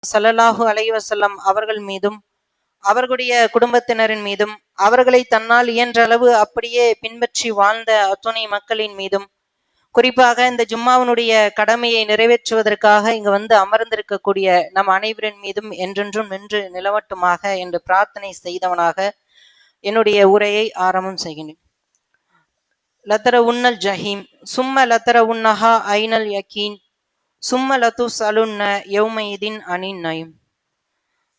ஸல்லல்லாஹு அலைஹி வஸல்லம் அவர்கள் மீதும் அவர்களுடைய குடும்பத்தினரின் மீதும் அவர்களை தன்னால் இயன்ற அளவு அப்படியே பின்பற்றி வாழ்ந்த அத்துணை மக்களின் மீதும் குறிப்பாக இந்த ஜும்மாவினுடைய கடமையை நிறைவேற்றுவதற்காக இங்கு வந்து அமர்ந்திருக்கக்கூடிய நம் அனைவரின் மீதும் என்றென்றும் நின்று நிலவட்டுமாக என்று பிரார்த்தனை செய்தவனாக என்னுடைய உரையை ஆரம்பம் செய்கின்றேன். லத்தர உன்னல் ஜஹீம் சும்ம லத்தர உன்னஹா ஐனல் யக்கீன் சும்ம லத்து சலுன்ன யௌமைதீன் அனின் நயம்.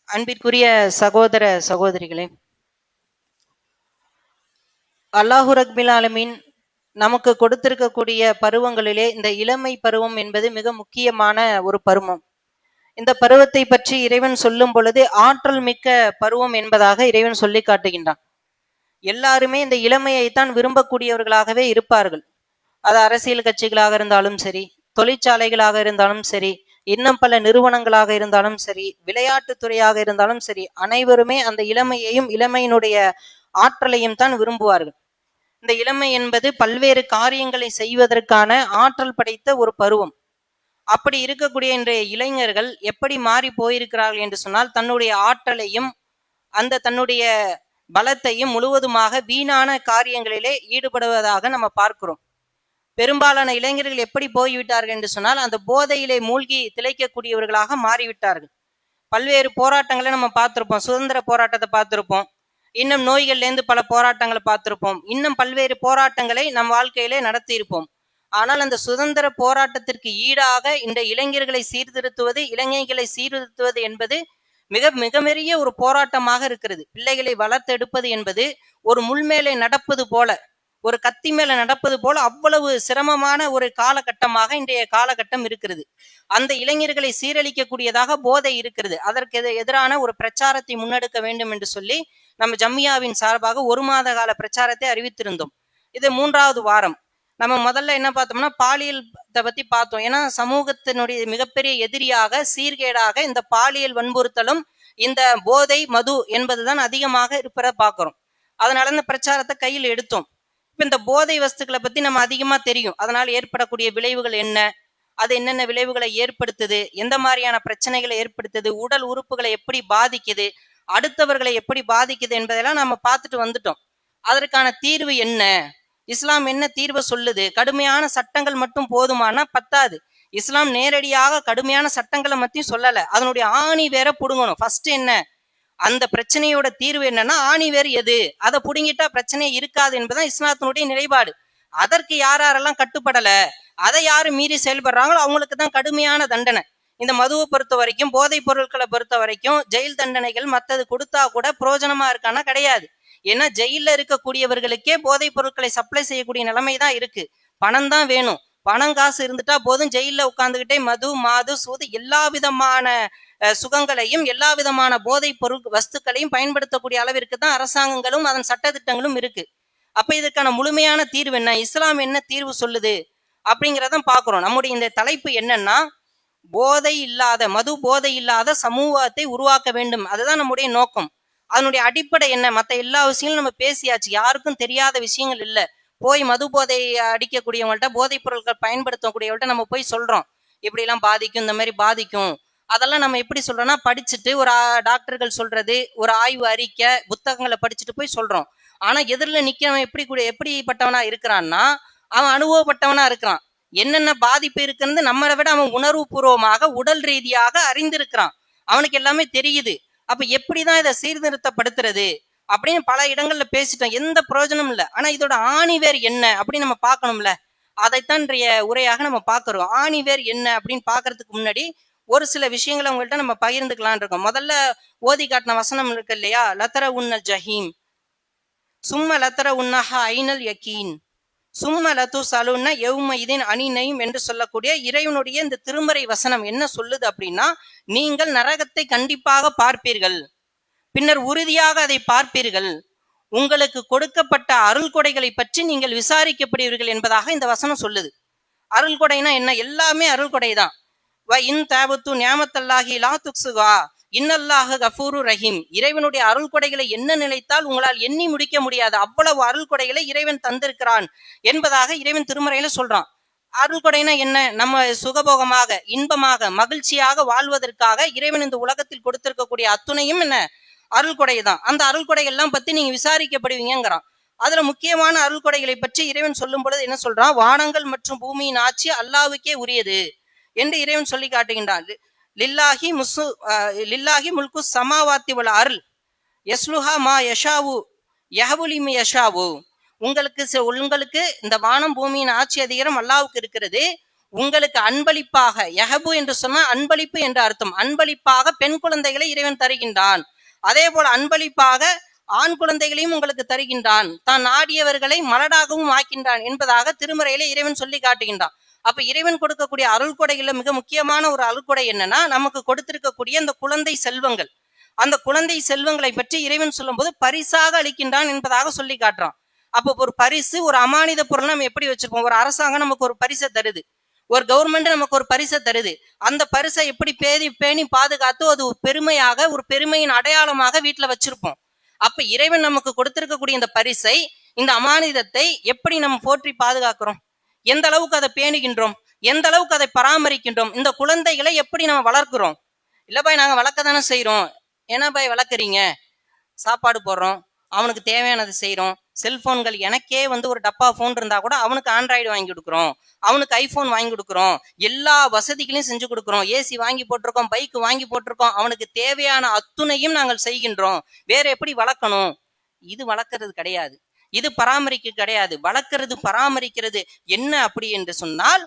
அன்பிற்குரிய சகோதர சகோதரிகளே, அல்லாஹு ரப்பில் ஆலமீன் நமக்கு கொடுத்திருக்கக்கூடிய பருவங்களிலே இந்த இளமை பருவம் என்பது மிக முக்கியமான ஒரு பருவம். இந்த பருவத்தை பற்றி இறைவன் சொல்லும் பொழுது ஆற்றல் மிக்க பருவம் என்பதாக இறைவன் சொல்லி காட்டுகின்றான். எல்லாருமே இந்த இளமையைத்தான் விரும்பக்கூடியவர்களாகவே இருப்பார்கள். அது அரசியல் கட்சிகளாக இருந்தாலும் சரி, தொழிற்சாலைகளாக இருந்தாலும் சரி, இன்னும் பல நிறுவனங்களாக இருந்தாலும் சரி, விளையாட்டு துறையாக இருந்தாலும் சரி, அனைவருமே அந்த இளமையையும் இளமையினுடைய ஆற்றலையும் தான் விரும்புவார்கள். இந்த இளமை என்பது பல்வேறு காரியங்களை செய்வதற்கான ஆற்றல் படைத்த ஒரு பருவம். அப்படி இருக்கக்கூடிய இன்றைய இளைஞர்கள் எப்படி மாறி போயிருக்கிறார்கள் என்று சொன்னால், தன்னுடைய ஆற்றலையும் அந்த தன்னுடைய பலத்தையும் முழுவதுமாக வீணான காரியங்களிலே ஈடுபடுவதாக நம்ம பார்க்கிறோம். பெரும்பாலான இளைஞர்கள் எப்படி போய்விட்டார்கள் என்று சொன்னால், அந்த போதையிலே மூழ்கி திளைக்கக்கூடியவர்களாக மாறிவிட்டார்கள். பல்வேறு போராட்டங்களை நம்ம பார்த்திருப்போம். சுதந்திர போராட்டத்தை பார்த்திருப்போம், இன்னும் நோய்கள்லேருந்து பல போராட்டங்களை பார்த்திருப்போம், இன்னும் பல்வேறு போராட்டங்களை நம் வாழ்க்கையிலே நடத்தி இருப்போம். ஆனால் அந்த சுதந்திர போராட்டத்திற்கு ஈடாக இந்த இளைஞர்களை சீர்திருத்துவது, இளைஞர்களை சீர்திருத்துவது என்பது மிக மிக பெரிய ஒரு போராட்டமாக இருக்கிறது. பிள்ளைகளை வளர்த்தெடுப்பது என்பது ஒரு முள் மேலே நடப்பது போல, ஒரு கத்தி மேல நடப்பது போல அவ்வளவு சிரமமான ஒரு காலகட்டமாக இன்றைய காலகட்டம் இருக்கிறது. அந்த இளைஞர்களை சீரழிக்கக்கூடியதாக போதை இருக்கிறது. அதற்கு எதிரான ஒரு பிரச்சாரத்தை முன்னெடுக்க வேண்டும் என்று சொல்லி நம்ம ஜம்மியாவின் சார்பாக 1 மாத கால பிரச்சாரத்தை அறிவித்திருந்தோம். இது 3வது வாரம். நம்ம முதல்ல என்ன பார்த்தோம்னா, பாலியலை பத்தி பார்த்தோம். ஏன்னா சமூகத்தினுடைய மிகப்பெரிய எதிரியாக, சீர்கேடாக இந்த பாலியல் வன்புறுத்தலும் இந்த போதை மது என்பதுதான் அதிகமாக இருப்பதை பார்க்கிறோம். அதனால இந்த பிரச்சாரத்தை கையில் எடுத்தோம். இப்ப இந்த போதை வஸ்துக்களை பத்தி நம்ம அதிகமா தெரியும். அதனால் ஏற்படக்கூடிய விளைவுகள் என்ன, அது என்னென்ன விளைவுகளை ஏற்படுத்துது, எந்த மாதிரியான பிரச்சனைகளை ஏற்படுத்துது, உடல் உறுப்புகளை எப்படி பாதிக்குது, அடுத்தவர்களை எப்படி பாதிக்குது என்பதெல்லாம் நம்ம பார்த்துட்டு வந்துட்டோம். அதற்கான தீர்வு என்ன, இஸ்லாம் என்ன தீர்வை சொல்லுது? கடுமையான சட்டங்கள் மட்டும் போதுமானா பத்தாது. இஸ்லாம் நேரடியாக கடுமையான சட்டங்களை மட்டும் சொல்லல, அதனுடைய ஆணி வேற புடுங்கணும். ஃபர்ஸ்ட் என்ன, அந்த பிரச்சனையோட தீர்வு என்னன்னா ஆணி வேறு எது, அதை புடுங்கிட்டா பிரச்சனையே இருக்காது என்பதுதான் இஸ்லாத்தினுடைய நிலைப்பாடு. அதற்கு யாரெல்லாம் கட்டுப்படல, அதை யாரு மீறி செயல்படுறாங்களோ அவங்களுக்கு தான் கடுமையான தண்டனை. இந்த மதுவை பொறுத்த வரைக்கும், போதைப் பொருட்களை பொறுத்த வரைக்கும் ஜெயில் தண்டனைகள் மற்றது கொடுத்தா கூட பிரயோஜனமா இருக்கானா? கிடையாது. ஏன்னா ஜெயில இருக்கக்கூடியவர்களுக்கே போதைப் பொருட்களை சப்ளை செய்யக்கூடிய நிலைமை தான் இருக்கு. பணம் தான் வேணும், பணம் காசு இருந்துட்டா போதும், ஜெயில உட்கார்ந்துகிட்டே மது மாது சூது எல்லா விதமான சுகங்களையும் எல்லா விதமான போதைப் பொருள் வஸ்துக்களையும் பயன்படுத்தக்கூடிய அளவிற்கு தான் அரசாங்கங்களும் அதன் சட்டத்திட்டங்களும் இருக்கு. அப்ப இதற்கான முழுமையான தீர்வு என்ன, இஸ்லாம் என்ன தீர்வு சொல்லுது அப்படிங்கிறதான் பார்க்கிறோம். நம்முடைய இந்த தலைப்பு என்னன்னா, போதை இல்லாத, மது போதை இல்லாத சமூகத்தை உருவாக்க வேண்டும். அதுதான் நம்முடைய நோக்கம். அதனுடைய அடிப்படை என்ன, மற்ற எல்லா விஷயங்களும் நம்ம பேசியாச்சு, யாருக்கும் தெரியாத விஷயங்கள் இல்லை. போய் மது போதை அடிக்கக்கூடியவங்கள்ட்ட, போதைப் பொருட்கள் பயன்படுத்தக்கூடியவங்கள்ட்ட நம்ம போய் சொல்றோம், இப்படி எல்லாம் பாதிக்கும், இந்த மாதிரி பாதிக்கும். அதெல்லாம் நம்ம எப்படி சொல்றோம்னா, படிச்சுட்டு ஒரு டாக்டர்கள் சொல்றது, ஒரு ஆய்வு அறிக்கை புத்தகங்களை படிச்சுட்டு போய் சொல்றோம். ஆனா எதிரில் நிக்கிறவன் எப்படிப்பட்டவனா இருக்கிறான்னா, அவன் அனுபவப்பட்டவனா இருக்கிறான். என்னென்ன பாதிப்பு இருக்குன்னு நம்மளை விட அவன் உணர்வு பூர்வமாக உடல் ரீதியாக அறிந்திருக்கிறான். அவனுக்கு எல்லாமே தெரியுது. அப்ப எப்படிதான் இதை சீர்திருத்தப்படுத்துறது அப்படின்னு பல இடங்கள்ல பேசிட்டோம், எந்த பிரயோஜனமும் இல்லை. ஆனா இதோட ஆணிவேர் என்ன அப்படின்னு நம்ம பார்க்கணும்ல. அதைத்தான் இன்றைய உரையாக நம்ம பார்க்கிறோம். ஆணிவேர் என்ன அப்படின்னு பாக்குறதுக்கு முன்னாடி ஒரு சில விஷயங்களை உங்கள்கிட்ட நம்ம பகிர்ந்துக்கலான் இருக்கோம். முதல்ல ஓதி காட்டின வசனம் இருக்கு இல்லையா, லத்தர உன்னல் ஜஹீம் சும்ம லத்தர உன்னஹா ஐனல் யக்கீன் சும்ம லத்து சலுன்ன யௌமைதீன் அனினையும் என்று சொல்லக்கூடிய இறைவனுடைய இந்த திருமறை வசனம் என்ன சொல்லுது அப்படின்னா, நீங்கள் நரகத்தை கண்டிப்பாக பார்ப்பீர்கள், பின்னர் உறுதியாக அதை பார்ப்பீர்கள், உங்களுக்கு கொடுக்கப்பட்ட அருள் கொடைகளை பற்றி நீங்கள் விசாரிக்கப்படுவீர்கள் என்பதாக இந்த வசனம் சொல்லுது. அருள் கொடைனா என்ன? எல்லாமே அருள் கொடை தான். இன்னல்லாஹு கஃபூரு ரஹீம். இறைவனுடைய அருள் கொடைகளை என்ன நினைத்தால் உங்களால் எண்ணி முடிக்க முடியாது, அவ்வளவு அருள் கொடைகளை இறைவன் தந்திருக்கிறான் என்பதாக இறைவன் திருமறையில சொல்றான். அருள் கொடைனா என்ன? நம்ம சுகபோகமாக, இன்பமாக, மகிழ்ச்சியாக வாழ்வதற்காக இறைவன் இந்த உலகத்தில் கொடுத்திருக்கக்கூடிய அத்துணையும் என்ன? அருள் கொடை தான். அந்த அருள் கொடை எல்லாம் பத்தி நீங்க விசாரிக்கப்படுவீங்கிறான். அதுல முக்கியமான அருள் கொடைகளை பற்றி இறைவன் சொல்லும் பொழுது என்ன சொல்றான்? வானங்கள் மற்றும் பூமியின் ஆட்சி அல்லாவுக்கே உரியது என்று இறைவன் சொல்லி காட்டுகின்றான். லில்லாஹி முசு லில்லாஹி முல்கு சமாவாத்தி வல் அருள் யஸ்லுஹா மா யஷாவு யஹவுலிமி யஷாவு. உங்களுக்கு இந்த வானம் பூமியின் ஆட்சி அதிகாரம் அல்லாவுக்கு இருக்கிறது. உங்களுக்கு அன்பளிப்பாக, யஹபு என்று சொன்னா அன்பளிப்பு என்று அர்த்தம், அன்பளிப்பாக பெண் குழந்தைகளை இறைவன் தருகின்றான். அதே போல அன்பளிப்பாக ஆண் குழந்தைகளையும் உங்களுக்கு தருகின்றான். தான் நாடியவர்களை மலடாகவும் ஆக்கின்றான் என்பதாக திருமறையில இறைவன் சொல்லி காட்டுகின்றான். அப்ப இறைவன் கொடுக்கக்கூடிய அருள் கொடைகள்ல மிக முக்கியமான ஒரு அருள் கொடை என்னன்னா, நமக்கு கொடுத்திருக்கக்கூடிய அந்த குழந்தை செல்வங்கள். அந்த குழந்தை செல்வங்களை பற்றி இறைவன் சொல்லும் போது பரிசாக அளிக்கின்றான் என்பதாக சொல்லி காட்டுறான். அப்போ ஒரு பரிசு, ஒரு அமானித பொருள் நம்ம எப்படி வச்சிருப்போம்? ஒரு அரசாங்கம் நமக்கு ஒரு பரிசை தருது, ஒரு கவர்மெண்ட் நமக்கு ஒரு பரிசை தருது. அந்த பரிசை எப்படி பேணி பாதுகாத்து அது பெருமையாக, ஒரு பெருமையின் அடையாளமாக வீட்டுல வச்சிருப்போம். அப்ப இறைவன் நமக்கு கொடுத்திருக்கக்கூடிய இந்த பரிசை, இந்த அமானிதத்தை எப்படி நம்ம போற்றி பாதுகாக்கிறோம்? எந்த அளவுக்கு அதை பேணுகின்றோம்? எந்த அளவுக்கு அதை பராமரிக்கின்றோம்? இந்த குழந்தைகளை எப்படி நம்ம வளர்க்கிறோம்? இல்ல பாய், நாங்க வளர்க்க தானே செய்யறோம். என்ன பாய் வளர்க்குறீங்க? சாப்பாடு போடுறோம், அவனுக்கு தேவையானது செய்யறோம். செல்போன்கள், எனக்கே ஒரு டப்பா போன் இருந்தா கூட அவனுக்கு ஆண்ட்ராய்டு வாங்கி கொடுக்குறோம், அவனுக்கு ஐபோன் வாங்கி கொடுக்குறோம், எல்லா வசதிகளையும் செஞ்சு கொடுக்குறோம். ஏசி வாங்கி போட்டிருக்கோம், பைக் வாங்கி போட்டிருக்கோம். அவனுக்கு தேவையான அத்துணையும் நாங்கள் செய்கின்றோம். வேற எப்படி வளர்க்கணும்? இது வளர்க்கறது கிடையாது, இது பராமரிக்க கிடையாது. வளர்க்கறது, பராமரிக்கிறது என்ன அப்படி என்று சொன்னால்,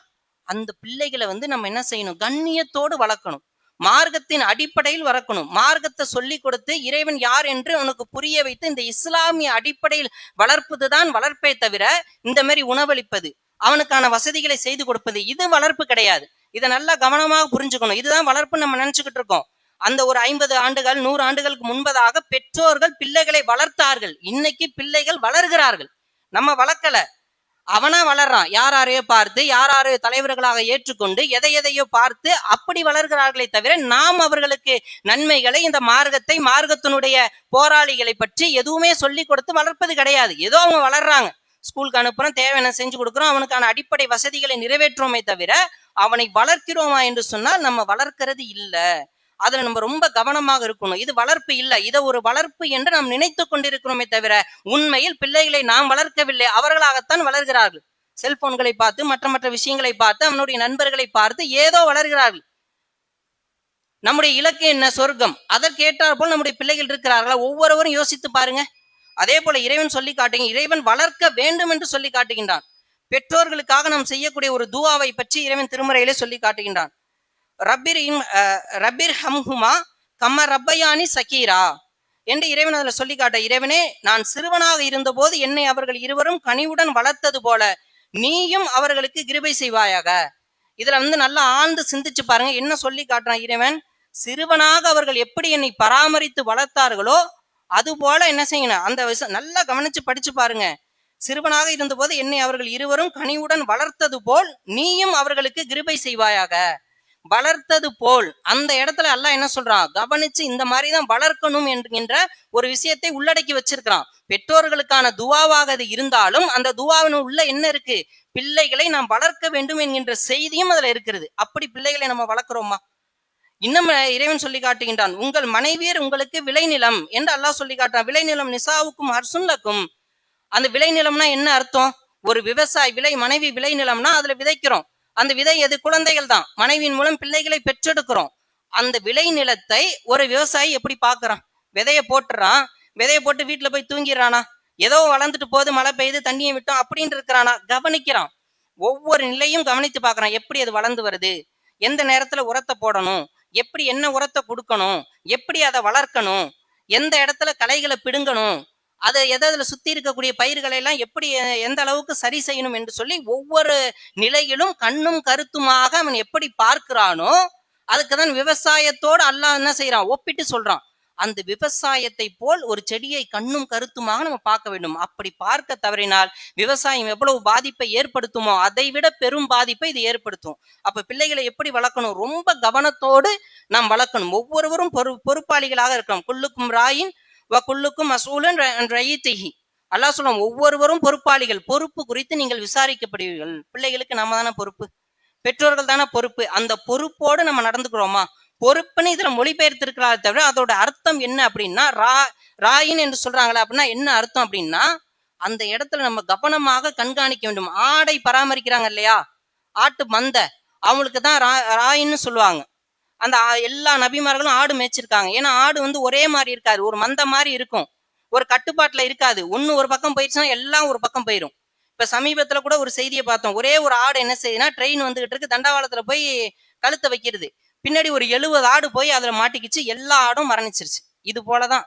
அந்த பிள்ளைகளை நம்ம என்ன செய்யணும்? கண்ணியத்தோடு வளர்க்கணும், மார்க்கத்தின் அடிப்படையில் வளர்க்கணும். மார்க்கத்தை சொல்லி கொடுத்து இறைவன் யார் என்று உனக்கு புரிய வைத்து இந்த இஸ்லாமிய அடிப்படையில் வளர்ப்பதுதான் வளர்ப்பே தவிர, இந்த மாதிரி உணவளிப்பது, அவனுக்கான வசதிகளை செய்து கொடுப்பது, இது வளர்ப்பு கிடையாது. இதை நல்லா கவனமாக புரிஞ்சுக்கணும். இதுதான் வளர்ப்பு நம்ம நினைச்சுக்கிட்டு இருக்கோம். அந்த ஒரு 50 ஆண்டுகள் 100 ஆண்டுகளுக்கு முன்பதாக பெற்றோர்கள் பிள்ளைகளை வளர்த்தார்கள். இன்னைக்கு பிள்ளைகள் வளர்கிறார்கள், நம்ம வளர்க்கல. அவனா வளர்றான், யாரையோ பார்த்து, யாரையோ தலைவர்களாக ஏற்றுக்கொண்டு, எதையோ பார்த்து அப்படி வளர்கிறார்களே தவிர, நாம் அவர்களுக்கு நன்மைகளை, இந்த மார்க்கத்தை, மார்க்கத்தினுடைய போராளிகளை பற்றி எதுவுமே சொல்லி கொடுத்து வளர்ப்பது கிடையாது. ஏதோ அவங்க வளர்றாங்க, ஸ்கூலுக்கு அனுப்புறோம், தேவையான செஞ்சு கொடுக்குறோம், அவனுக்கான அடிப்படை வசதிகளை நிறைவேற்றுவோமே தவிர, அவனை வளர்க்கிறோமா என்று சொன்னால் நம்ம வளர்க்கிறது இல்லை. அதுல நம்ம ரொம்ப கவனமாக இருக்கணும். இது வளர்ப்பு இல்லை, இதை ஒரு வளர்ப்பு என்று நாம் நினைத்து கொண்டிருக்கிறோமே தவிர, உண்மையில் பிள்ளைகளை நாம் வளர்க்கவில்லை, அவர்களாகத்தான் வளர்கிறார்கள். செல்போன்களை பார்த்து, மற்ற விஷயங்களை பார்த்து, அவனுடைய நண்பர்களை பார்த்து ஏதோ வளர்கிறார்கள். நம்முடைய இலக்கு என்ன? சொர்க்கம். அதற்கேற்றார் போல் நம்முடைய பிள்ளைகள் இருக்கிறார்களா? ஒவ்வொருவரும் யோசித்து பாருங்க. அதே போல இறைவன் சொல்லி காட்டுங்க, இறைவன் வளர்க்க வேண்டும் என்று சொல்லி காட்டுகின்றான். பெற்றோர்களுக்காக நாம் செய்யக்கூடிய ஒரு துவாவை பற்றி இறைவன் திருமறையிலே சொல்லி காட்டுகின்றான். ரப்பிர் ஹம்ஹுமா கம்ம ரப்பயானி சகீரா என்று இறைவன் அதில் சொல்லி காட்ட, இறைவனே, நான் சிறுவனாக இருந்த போது என்னை அவர்கள் இருவரும் கனிவுடன் வளர்த்தது போல நீயும் அவர்களுக்கு கிருபை செய்வாயாக. இதுல நல்லா ஆழ்ந்து சிந்திச்சு பாருங்க, என்ன சொல்லி காட்டுறான் இறைவன்? சிறுவனாக அவர்கள் எப்படி என்னை பராமரித்து வளர்த்தார்களோ அது போல என்ன செய்யணும்? அந்த விஷயம் நல்லா கவனிச்சு படிச்சு பாருங்க. சிறுவனாக இருந்த போது என்னை அவர்கள் இருவரும் கனிவுடன் வளர்த்தது போல் நீயும் அவர்களுக்கு கிருபை செய்வாயாக. வளர்த்தது போல், அந்த இடத்துல அல்லாஹ் என்ன சொல்றான்? கவனிச்சு இந்த மாதிரிதான் வளர்க்கணும் என்கின்ற ஒரு விஷயத்தை உள்ளடக்கி வச்சிருக்கிறான். பெற்றோர்களுக்கான துவாவாக அது இருந்தாலும், அந்த துவாவின் உள்ள என்ன இருக்கு? பிள்ளைகளை நாம் வளர்க்க வேண்டும் என்கின்ற செய்தியும் அதுல இருக்கிறது. அப்படி பிள்ளைகளை நம்ம வளர்க்கிறோமா? இன்னும் இறைவன் சொல்லி காட்டுகின்றான், உங்கள் மனைவியர் உங்களுக்கு விளைநிலம் என்று அல்லாஹ் சொல்லி காட்டுறான். விளைநிலம் நிசாவுக்கும் ஹர்சுல்லக்கும். அந்த விளைநிலம்னா என்ன அர்த்தம்? ஒரு விவசாயி மனைவி விளைநிலம்னா அதுல விதைக்கிறோம். அந்த விதை எது? குழந்தைகள் தான். மனைவியின் மூலம் பிள்ளைகளை பெற்றெடுக்கிறோம். அந்த விளை நிலத்தை ஒரு விவசாயி எப்படி பாக்குறான்? விதைய போட்டுறான், விதைய போட்டு வீட்டுல போய் தூங்கிடுறானா? ஏதோ வளர்ந்துட்டு போது, மழை பெய்யுது, தண்ணியை விட்டோம் அப்படின்னு இருக்கிறானா? கவனிக்கிறான். ஒவ்வொரு நிலையும் கவனித்து பாக்குறான். எப்படி அது வளர்ந்து வருது, எந்த நேரத்துல உரத்தை போடணும், எப்படி என்ன உரத்தை கொடுக்கணும், எப்படி அதை வளர்க்கணும், எந்த இடத்துல களைகளை பிடுங்கணும், அதை எதில் சுத்தி இருக்கக்கூடிய பயிர்களை எல்லாம் எப்படி எந்த அளவுக்கு சரி செய்யணும் என்று சொல்லி ஒவ்வொரு நிலையிலும் கண்ணும் கருத்துமாக அவன் எப்படி பார்க்கிறானோ, அதுக்குதான் விவசாயத்தோடு அல்லாஹ் என்ன செய்யறான்? ஒப்பிட்டு சொல்றான். அந்த விவசாயத்தை போல் ஒரு செடியை கண்ணும் கருத்துமாக நம்ம பார்க்க வேண்டும். அப்படி பார்க்க தவறினால் விவசாயம் எவ்வளவு பாதிப்பை ஏற்படுத்துமோ அதை விட பெரும் பாதிப்பை இது ஏற்படுத்தும். அப்ப பிள்ளைகளை எப்படி வளர்க்கணும்? ரொம்ப கவனத்தோடு நாம் வளர்க்கணும். ஒவ்வொருவரும் பொறுப்பாளிகளாக இருக்கணும். குல்லுக்கும் ராயின் வ குல்லுக்கும் மசூலன் ரயீத்திஹி. அல்லாஹ் சொல்லுவான், ஒவ்வொருவரும் பொறுப்பாளிகள், பொறுப்பு குறித்து நீங்கள் விசாரிக்கப்படுவீர்கள். பிள்ளைகளுக்கு நம்ம தானே பொறுப்பு, பெற்றோர்கள் தானே பொறுப்பு. அந்த பொறுப்போடு நம்ம நடந்துக்கிறோமா? பொறுப்புன்னு இதுல மொழிபெயர்த்து இருக்கிறாரு தவிர அதோட அர்த்தம் என்ன அப்படின்னா, ராயின் என்று சொல்றாங்களா அப்படின்னா என்ன அர்த்தம் அப்படின்னா, அந்த இடத்துல நம்ம கவனமாக கண்காணிக்க வேண்டும். ஆடை பராமரிக்கிறாங்க இல்லையா, ஆட்டு மந்த, அவங்களுக்கு தான் ராயின்னு சொல்லுவாங்க. அந்த எல்லா நபிமார்களும் ஆடு மேய்ச்சிருக்காங்க. ஏன்னா ஆடு வந்து ஒரே மாதிரி இருக்காது, ஒரு மந்த மாதிரி இருக்கும், ஒரு கட்டுப்பாட்டுல இருக்காது. ஒண்ணு ஒரு பக்கம் போயிடுச்சுன்னா எல்லாம் ஒரு பக்கம் போயிடும். இப்ப சமீபத்துல கூட ஒரு செய்தியை பார்த்தோம். ஒரே ஒரு ஆடு என்ன செய்யுதுன்னா, ட்ரெயின் வந்துகிட்டு இருக்கு, தண்டவாளத்துல போய் கழுத்தை வைக்கிறது, பின்னாடி ஒரு 70 ஆடு போய் அதுல மாட்டிக்கிச்சு, எல்லா ஆடும் மரணிச்சிருச்சு. இது போலதான்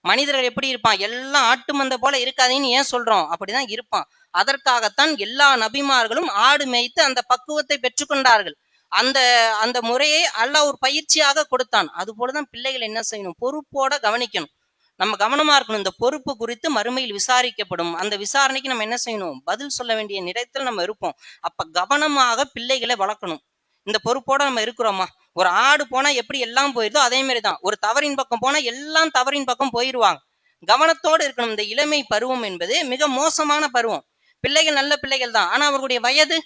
மனிதர்கள் எப்படி இருப்பான், எல்லாம் ஆட்டு மந்த போல இருக்காதேன்னு ஏன் சொல்றோம், அப்படிதான் இருப்பான். அதற்காகத்தான் எல்லா நபிமார்களும் ஆடு மேய்த்து அந்த பக்குவத்தை பெற்றுக்கொண்டார்கள். அந்த அந்த முறையை அல்லாஹ் ஒரு பயிற்சியாக கொடுத்தான். அது போலதான் பிள்ளைகள் என்ன செய்யணும், பொறுப்போட கவனிக்கணும். நம்ம கவனமா இருக்கணும். இந்த பொறுப்பு குறித்து மறுமையில் விசாரிக்கப்படும். அந்த விசாரணைக்கு நம்ம என்ன செய்யணும், பதில் சொல்ல வேண்டிய நிலையத்தில் நம்ம இருப்போம். அப்ப கவனமாக பிள்ளைகளை வளர்க்கணும். இந்த பொறுப்போட நம்ம இருக்கிறோமா? ஒரு ஆடு போனா எப்படி எல்லாம் போயிருதோ அதே மாதிரிதான் ஒரு தவறின் பக்கம் போனா எல்லாம் தவறின் பக்கம் போயிருவாங்க. கவனத்தோடு இருக்கணும். இந்த இளமை பருவம் என்பது மிக மோசமான பருவம். பிள்ளைகள் நல்ல பிள்ளைகள் தான், ஆனா அவர்களுடைய வயது,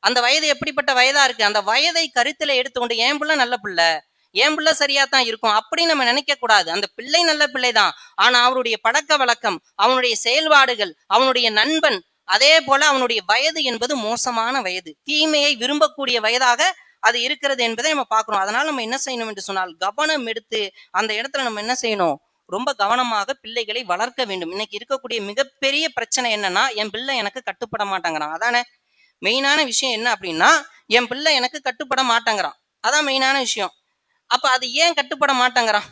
அந்த வயது எப்படிப்பட்ட வயதா இருக்கு, அந்த வயதை கருத்துல எடுத்துக்கொண்டு என் பிள்ளை நல்ல பிள்ளை, என் பிள்ளை சரியா தான் இருக்கும் அப்படின்னு நம்ம நினைக்க கூடாது. அந்த பிள்ளை நல்ல பிள்ளைதான், ஆனா அவருடைய பழக்க வழக்கம், அவனுடைய செயல்பாடுகள், அவனுடைய நண்பன், அதே போல அவனுடைய வயது என்பது மோசமான வயது, தீமையை விரும்பக்கூடிய வயதாக அது இருக்கிறது என்பதை நம்ம பார்க்கிறோம். அதனால நம்ம என்ன செய்யணும் என்று சொன்னால், கவனம் எடுத்து அந்த இடத்துல நம்ம என்ன செய்யணும், ரொம்ப கவனமாக பிள்ளைகளை வளர்க்க வேண்டும். இன்னைக்கு இருக்கக்கூடிய மிகப்பெரிய பிரச்சனை என்னன்னா, என் பிள்ளை எனக்கு கட்டுப்பட மாட்டாங்கிறான். அதானே மெயினான விஷயம். என்ன அப்படின்னா, என் பிள்ளை எனக்கு கட்டுப்பட மாட்டேங்கிறான், அதான் மெயினான விஷயம். அப்ப அது ஏன் கட்டுப்பட மாட்டேங்கிறான்,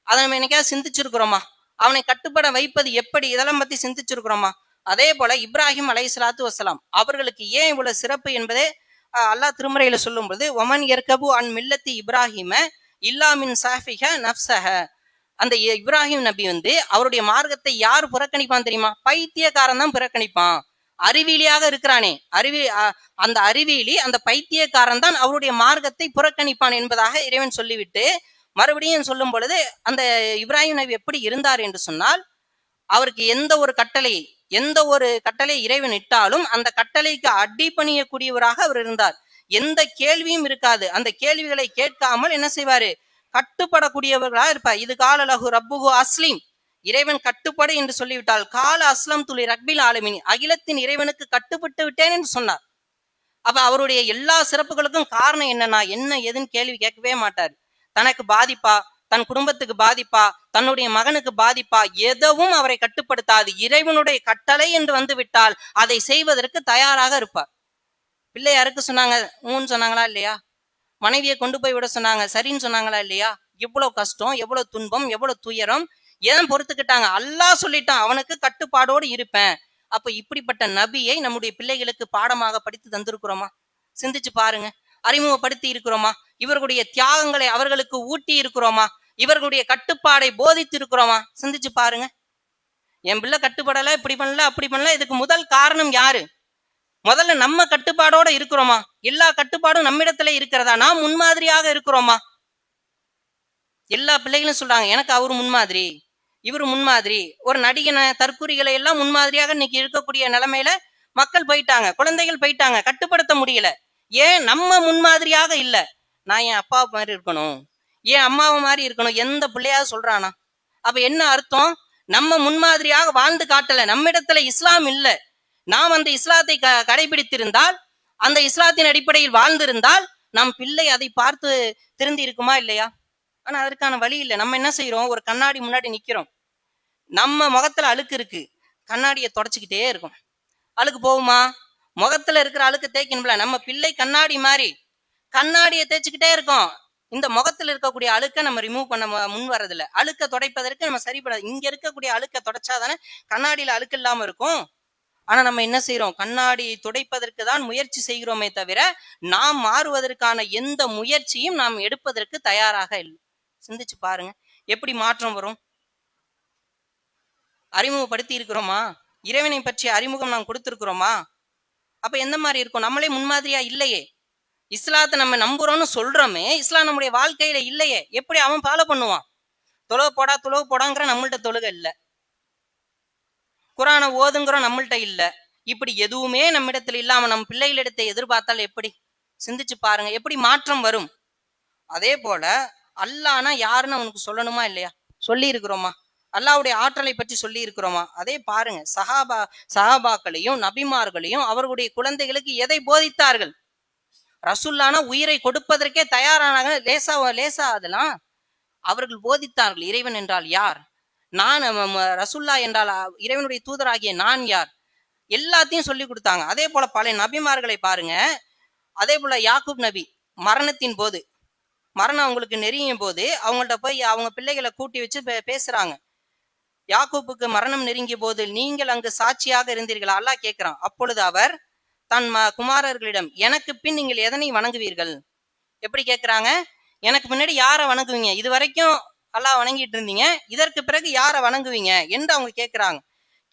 அதை நம்ம என்னைக்காவது சிந்திச்சிருக்கிறோமா? அவனை கட்டுப்பட வைப்பது எப்படி, இதெல்லாம் பத்தி சிந்திச்சிருக்கிறோமா? அதே போல இப்ராஹிம் அலைஹிஸ்ஸலாத்து வஸ்ஸலாம் அவர்களுக்கு ஏன் இவ்வளவு சிறப்பு என்பதே அல்லாஹ் திருமறையில சொல்லும் பொழுது, ஒமன் எர்கபு அன் மில்லத்தி இப்ராஹிம இல்லா மின் சாஃபிஹ நஃப்ஸஹ. அந்த இப்ராஹிம் நபி வந்து அவருடைய மார்க்கத்தை யார் புறக்கணிப்பான் தெரியுமா? பைத்தியக்காரன் தான் புறக்கணிப்பான். அறிவியலியாக இருக்கிறானே, அந்த அறிவியலி, அந்த பைத்தியக்காரன் தான் அவருடைய மார்க்கத்தை புறக்கணிப்பான் என்பதாக இறைவன் சொல்லிவிட்டு மறுபடியும் சொல்லும் பொழுது, அந்த இப்ராஹிம் நபி எப்படி இருந்தார் என்று சொன்னால், அவருக்கு எந்த ஒரு கட்டளை இறைவன் இட்டாலும் அந்த கட்டளைக்கு அடிபணியக்கூடியவராக அவர் இருந்தார். எந்த கேள்வியும் இருக்காது, அந்த கேள்விகளை கேட்காமல் என்ன செய்வாரு, கட்டுப்படக்கூடியவர்களாக இருப்பார். இது காலலகு ரப்புகு அஸ்லீம், இறைவன் கட்டுப்படு என்று சொல்லிவிட்டால், கால அஸ்லம் துளி ரக்பில் ஆலமீன், அகிலத்தின் இறைவனுக்கு கட்டுப்பட்டு விட்டேன் என்று சொன்னார். அப்ப அவருடைய எல்லா சிறப்புகளுக்கும் காரணம் என்னன்னா, என்ன ஏதுன்னு கேள்வி கேட்கவே மாட்டார். தனக்கு பாதிப்பா, தன் குடும்பத்துக்கு பாதிப்பா, தன்னுடைய மகனுக்கு பாதிப்பா, எதுவும் அவரை கட்டுப்படுத்தாது. இறைவனுடைய கட்டளை என்று வந்து விட்டால் அதை செய்வதற்கு தயாராக இருப்பார். பிள்ளை யாருக்கு சொன்னாங்க, ஊன்னு சொன்னாங்களா இல்லையா? மனைவியை கொண்டு போய் விட சொன்னாங்க, சரின்னு சொன்னாங்களா இல்லையா? எவ்வளவு கஷ்டம், எவ்வளவு துன்பம், எவ்வளவு துயரம், ஏன் பொறுத்துக்கிட்டாங்க? அல்லாஹ் சொல்லிட்டான், அவனுக்கு கட்டுப்பாடோடு இருப்பேன். அப்ப இப்படிப்பட்ட நபியை நம்முடைய பிள்ளைகளுக்கு பாடமாக படித்து தந்திருக்கிறோமா? சிந்திச்சு பாருங்க. அறிமுகப்படுத்தி இருக்கிறோமா? இவர்களுடைய தியாகங்களை அவர்களுக்கு ஊட்டி இருக்கிறோமா? இவர்களுடைய கட்டுப்பாடை போதித்து இருக்கிறோமா? சிந்திச்சு பாருங்க. என் பிள்ளை கட்டுப்படல, இப்படி பண்ணல, அப்படி பண்ணல, இதுக்கு முதல் காரணம் யாரு? முதல்ல நம்ம கட்டுப்பாடோட இருக்கிறோமா? எல்லா கட்டுப்பாடும் நம்மிடத்துல இருக்கிறதா? நாம் முன்மாதிரியாக இருக்கிறோமா? எல்லா பிள்ளைகளும் சொல்றாங்க, எனக்கு அவரு முன்மாதிரி, இவரு முன்மாதிரி. ஒரு நடிகனை, தற்குறிகளை எல்லாம் முன்மாதிரியாக இன்னைக்கு இருக்கக்கூடிய நிலைமையில மக்கள் போயிட்டாங்க, குழந்தைகள் போயிட்டாங்க, கட்டுப்படுத்த முடியல. ஏன்? நம்ம முன்மாதிரியாக இல்ல. நான் என் அப்பா மாதிரி இருக்கணும், என் அம்மாவை மாதிரி இருக்கணும், எந்த பிள்ளையாவது சொல்றானா? அப்ப என்ன அர்த்தம்? நம்ம முன்மாதிரியாக வாழ்ந்து காட்டல, நம்மிடத்துல இஸ்லாம் இல்ல. நாம் அந்த இஸ்லாத்தை கடைபிடித்திருந்தால், அந்த இஸ்லாத்தின் அடிப்படையில் வாழ்ந்திருந்தால், நம் பிள்ளை அதை பார்த்து திருந்தி இருக்குமா இல்லையா? ஆனா அதற்கான வழி இல்லை. நம்ம என்ன செய்யறோம், ஒரு கண்ணாடி முன்னாடி நிக்கிறோம், நம்ம முகத்துல அழுக்கு இருக்கு, கண்ணாடியை தொடச்சுக்கிட்டே இருக்கும். அழுக்கு போகுமா? முகத்துல இருக்கிற அழுக்கு தேய்க்கணும்ல. நம்ம பிள்ளை கண்ணாடி மாதிரி கண்ணாடியை தேய்ச்சிக்கிட்டே இருக்கோம். இந்த முகத்துல இருக்கக்கூடிய அழுக்க நம்ம ரிமூவ் பண்ண முன் வர்றதில்ல. அழுக்க துடைப்பதற்கு நம்ம சரிப்படாது. இங்க இருக்கக்கூடிய அழுக்க துடைச்சாதானே கண்ணாடியில அழுக்கு இல்லாம இருக்கும். ஆனா நம்ம என்ன செய்யறோம், கண்ணாடி துடைப்பதற்கு தான் முயற்சி செய்கிறோமே தவிர நாம் மாறுவதற்கான எந்த முயற்சியும் நாம் எடுப்பதற்கு தயாராக இல்லை. சிந்திச்சு பாருங்க, எப்படி மாற்றம் வரும்? அறிமுகப்படுத்தி இருக்கிறோமா? இறைவனை பற்றிய அறிமுகம் நாம் கொடுத்திருக்கிறோமா? அப்ப எந்த மாதிரி இருக்கும்? நம்மளே முன்மாதிரியா இல்லையே. இஸ்லாத்தை நம்ம நம்புறோம்னு சொல்றோமே, இஸ்லாம் நம்முடைய வாழ்க்கையில இல்லையே. எப்படி அவன் ஃபாலோ பண்ணுவான்? தொழுக போடாங்கிற நம்மள்ட்ட தொழுகை இல்லை. குரானை ஓதுங்கிறோம், நம்மள்ட்ட இல்ல. இப்படி எதுவுமே நம்மிடத்தில் இல்லாம நம் பிள்ளைகளிடத்தை எதிர்பார்த்தால் எப்படி? சிந்திச்சு பாருங்க, எப்படி மாற்றம் வரும்? அதே போல அல்லாஹ்னா யாருன்னு அவனுக்கு சொல்லணுமா இல்லையா? சொல்லி இருக்கிறோமா? அல்லாஹ்வுடைய ஆற்றலை பற்றி சொல்லி இருக்கிறோமா? அதே பாருங்க, சஹாபாக்களையும் நபிமார்களையும் அவர்களுடைய குழந்தைகளுக்கு எதை போதித்தார்கள்? ரசூல்லானா உயிரை கொடுப்பதற்கே தயாரானாங்க. லேசா அதெல்லாம் அவர்கள் போதித்தார்கள். இறைவன் என்றால் யார்? நான் ரசூல்லா என்றால் இறைவனுடைய தூதராகிய நான் யார்? எல்லாத்தையும் சொல்லி கொடுத்தாங்க. அதே போல பல நபிமார்களை பாருங்க. அதே போல யாக்கூப் நபி மரணத்தின் போது, மரணம் அவங்களுக்கு நெருங்கிய போது அவங்கள்ட்ட போய் அவங்க பிள்ளைகளை கூட்டி வச்சு பேசுறாங்க. யாக்கூப்புக்கு மரணம் நெருங்கிய போது நீங்கள் அங்கு சாட்சியாக இருந்தீர்களா? அல்லாஹ் கேட்கிறான். அப்பொழுது அவர் தன் குமாரர்களிடம், எனக்கு பின் நீங்கள் எதனை வணங்குவீர்கள்? எப்படி கேட்கிறாங்க? எனக்கு முன்னாடி யாரை வணங்குவீங்க? இது வரைக்கும் அல்லாஹ் வணங்கிட்டு இருந்தீங்க, இதற்கு பிறகு யாரை வணங்குவீங்க என்று அவங்க கேட்கிறாங்க.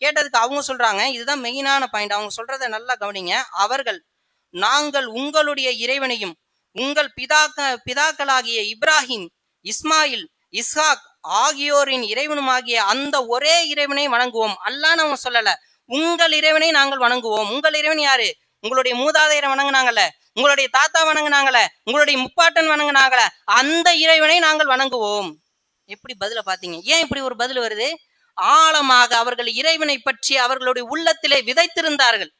கேட்டதுக்கு அவங்க சொல்றாங்க, இதுதான் மெயினான பாயிண்ட். அவங்க சொல்றதை நல்லா கவனிங்க. அவர்கள், நாங்கள் உங்களுடைய இறைவனையும் உங்கள் பிதாக்களாகிய இப்ராஹிம், இஸ்மாயில், இஸ்ஹாக் ஆகியோரின் இறைவனுமாகிய அந்த ஒரே இறைவனை வணங்குவோம். அல்லான்னு அவங்க சொல்லல, உங்கள் இறைவனை நாங்கள் வணங்குவோம். உங்கள் இறைவன் யாரு? உங்களுடைய மூதாதையரை வணங்குனாங்கல்ல, உங்களுடைய தாத்தா வணங்குனாங்கல்ல, உங்களுடைய முப்பாட்டன் வணங்குனாங்கல்ல, அந்த இறைவனை நாங்கள் வணங்குவோம். எப்படி பதில பாத்தீங்க? ஏன் இப்படி ஒரு பதில் வருது? ஆழமாக அவர்கள் இறைவனை பற்றி அவர்களுடைய உள்ளத்திலே விதைத்திருந்தார்கள்.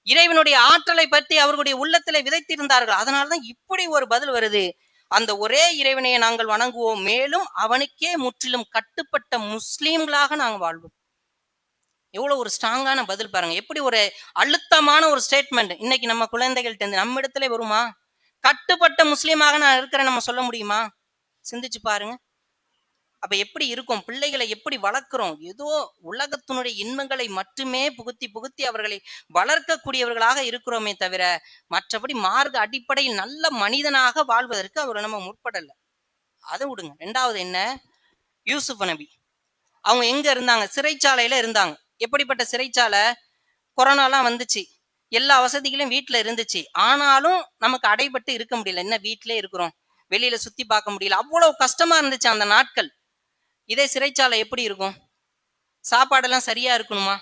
இறைவனுடைய ஆற்றலை பற்றி அவர்களுடைய உள்ளத்திலே விதைத்திருந்தார்கள். அதனாலதான் இப்படி ஒரு பதில் வருது. அந்த ஒரே இறைவனையை நாங்கள் வணங்குவோம், மேலும் அவனுக்கே முற்றிலும் கட்டுப்பட்ட முஸ்லீம்களாக நாங்கள் வாழ்வோம். எவ்வளவு ஒரு ஸ்ட்ராங்கான பதில் பாருங்க. எப்படி ஒரு அழுத்தமான ஒரு ஸ்டேட்மெண்ட் இன்னைக்கு நம்ம குழந்தைகள்ட்ட இருந்து நம்ம இடத்துல வருமா? கட்டுப்பட்ட முஸ்லீமாக நான் இருக்கிறேன் நம்ம சொல்ல முடியுமா? சிந்திச்சு பாருங்க. அப்ப எப்படி இருக்கும்? பிள்ளைகளை எப்படி வளர்க்கிறோம்? ஏதோ உலகத்தினுடைய இன்பங்களை மட்டுமே புகுத்தி அவர்களை வளர்க்கக்கூடியவர்களாக இருக்கிறோமே தவிர, மற்றபடி மார்க்க அடிப்படையில் நல்ல மனிதனாக வாழ்வதற்கு அவரை நம்ம முற்படல. அதை விடுங்க. ரெண்டாவது என்ன? யூசுப் நபி அவங்க எங்க இருந்தாங்க? சிறைச்சாலையில இருந்தாங்க. எப்படிப்பட்ட சிறைச்சாலை? கொரோனாலாம் வந்துச்சு, எல்லா வசதிகளும் வீட்டுல இருந்துச்சு. ஆனாலும் நமக்கு அடைபட்டு இருக்க முடியல. என்ன வீட்டிலே இருக்கிறோம், வெளியில சுத்தி பார்க்க முடியல, அவ்வளவு கஷ்டமா இருந்துச்சு அந்த நாட்கள். இதே சிறைச்சாலை எப்படி இருக்கும்? சாப்பாடெல்லாம் சரியா இருக்கணுமா?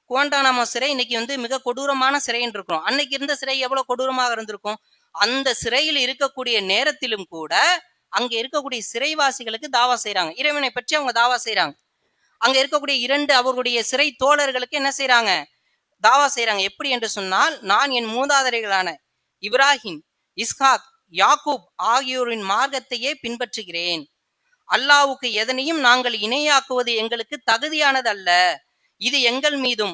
குவாண்டானாமோ சிறை இன்னைக்கு மிக கொடூரமான சிறைன்னு இருக்கிறோம். அன்னைக்கு இருந்த சிறை எவ்வளவு கொடூரமாக இருந்திருக்கும்? அந்த சிறையில் இருக்கக்கூடிய நேரத்திலும் கூட அங்க இருக்கக்கூடிய சிறைவாசிகளுக்கு தாவா செய்யறாங்க. இறைவனை பற்றி அவங்க தாவா செய்யறாங்க. அங்க இருக்கக்கூடிய 2 அவர்களுடைய சிறை தோழர்களுக்கு என்ன செய்யறாங்க? தாவா செய்யறாங்க. எப்படி என்று சொன்னால், நான் என் மூதாதையர்களான இப்ராஹிம், இஸ்ஹாக், யாக்கூப் ஆகியோரின் மார்க்கத்தையே பின்பற்றுகிறேன். அல்லாவுக்கு எதனையும் நாங்கள் இணையாக்குவது எங்களுக்கு தகுதியானது அல்ல. இது எங்கள் மீதும்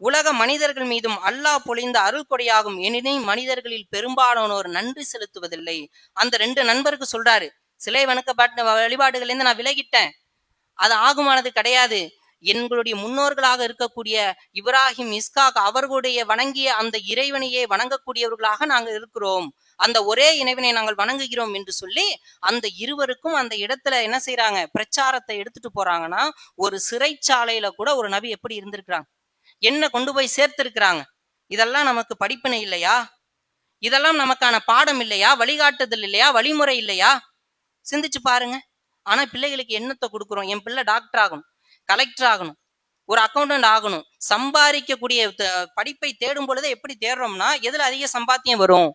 உலக மனிதர்கள் மீதும் அல்லாஹ் பொழிந்த அருள் கொடையாகும். எனினும் மனிதர்களில் பெரும்பாலானோர் நன்றி செலுத்துவதில்லை. அந்த 2 நண்பருக்கு சொல்றாரு, சிலை வணக்கப்பட்ட வழிபாடுகள் இருந்து நான் விலகிட்டேன், அது ஆகுமானது கிடையாது. எங்களுடைய முன்னோர்களாக இருக்கக்கூடிய இப்ராஹிம், இஸ்ஹாக் அவர்களுடைய வணங்கிய அந்த இறைவனையே வணங்கக்கூடியவர்களாக நாங்கள் இருக்கிறோம். அந்த ஒரே இறைவனை நாங்கள் வணங்குகிறோம் என்று சொல்லி அந்த இருவருக்கும் அந்த இடத்துல என்ன செய்யறாங்க? பிரச்சாரத்தை எடுத்துட்டு போறாங்கன்னா, ஒரு சிறைச்சாலையில கூட ஒரு நபி எப்படி இருந்திருக்கிறாங்க, என்ன கொண்டு போய் சேர்த்திருக்கிறாங்க. இதெல்லாம் நமக்கு படிப்பினை இல்லையா? இதெல்லாம் நமக்கான பாடம் இல்லையா? வழிகாட்டுதல் இல்லையா? வழிமுறை இல்லையா? சிந்திச்சு பாருங்க. ஆனா பிள்ளைகளுக்கு என்னத்தை கொடுக்குறோம்? என் பிள்ளை டாக்டர் ஆகணும், கலெக்டர் ஆகணும், ஒரு அக்கௌண்டன்ட் ஆகணும். சம்பாதிக்கக்கூடிய படிப்பை தேடும் பொழுதே எப்படி தேடுறோம்னா, எதுல அதிக சம்பாத்தியம் வரும்?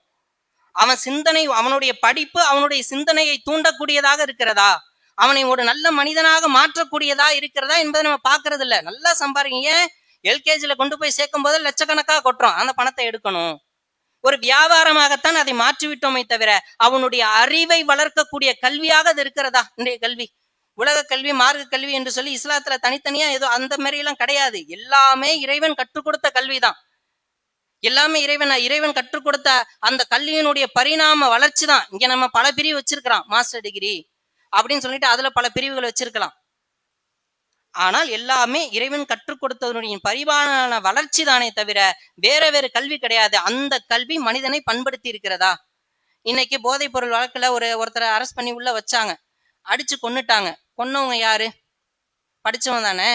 அவன் சிந்தனை, அவனுடைய படிப்பு அவனுடைய சிந்தனையை தூண்டக்கூடியதாக இருக்கிறதா, அவனை ஒரு நல்ல மனிதனாக மாற்றக்கூடியதா இருக்கிறதா என்பதை நம்ம பாக்குறது இல்ல. நல்லா சம்பாதிங்க. எல்கேஜில கொண்டு போய் சேர்க்கும் போது லட்சக்கணக்காக கொட்டுறோம். அந்த பணத்தை எடுக்கணும். ஒரு வியாபாரமாகத்தான் அதை மாற்றிவிட்டோமே தவிர, அவனுடைய அறிவை வளர்க்கக்கூடிய கல்வியாக அது இருக்கிறதா? இன்றைய கல்வி, உலக கல்வி, மார்க்க கல்வி என்று சொல்லி இஸ்லாத்துல தனித்தனியா ஏதோ அந்த மாதிரி எல்லாம் கிடையாது. எல்லாமே இறைவன் கற்றுக் கொடுத்த கல்விதான். எல்லாமே இறைவன் கற்றுக் கொடுத்த அந்த கல்வியினுடைய பரிணாம வளர்ச்சி தான். இங்க நம்ம பல பிரிவு வச்சிருக்கிறோம், மாஸ்டர் டிகிரி அப்படின்னு சொல்லிட்டு அதுல பல பிரிவுகள் வச்சிருக்கலாம். ஆனால் எல்லாமே இறைவன் கற்றுக் கொடுத்ததனுடைய பரிமாண வளர்ச்சி தானே தவிர வேற வேறு கல்வி கிடையாது. அந்த கல்வி மனிதனை பண்படுத்தி இருக்கிறதா? இன்னைக்கு போதைப் பொருள் வழக்குல ஒருத்தரை அரெஸ்ட் பண்ணி உள்ள வச்சாங்க, அடிச்சு கொன்னுட்டாங்க. கொன்னவங்க யாரு? படிச்சவன் தானே.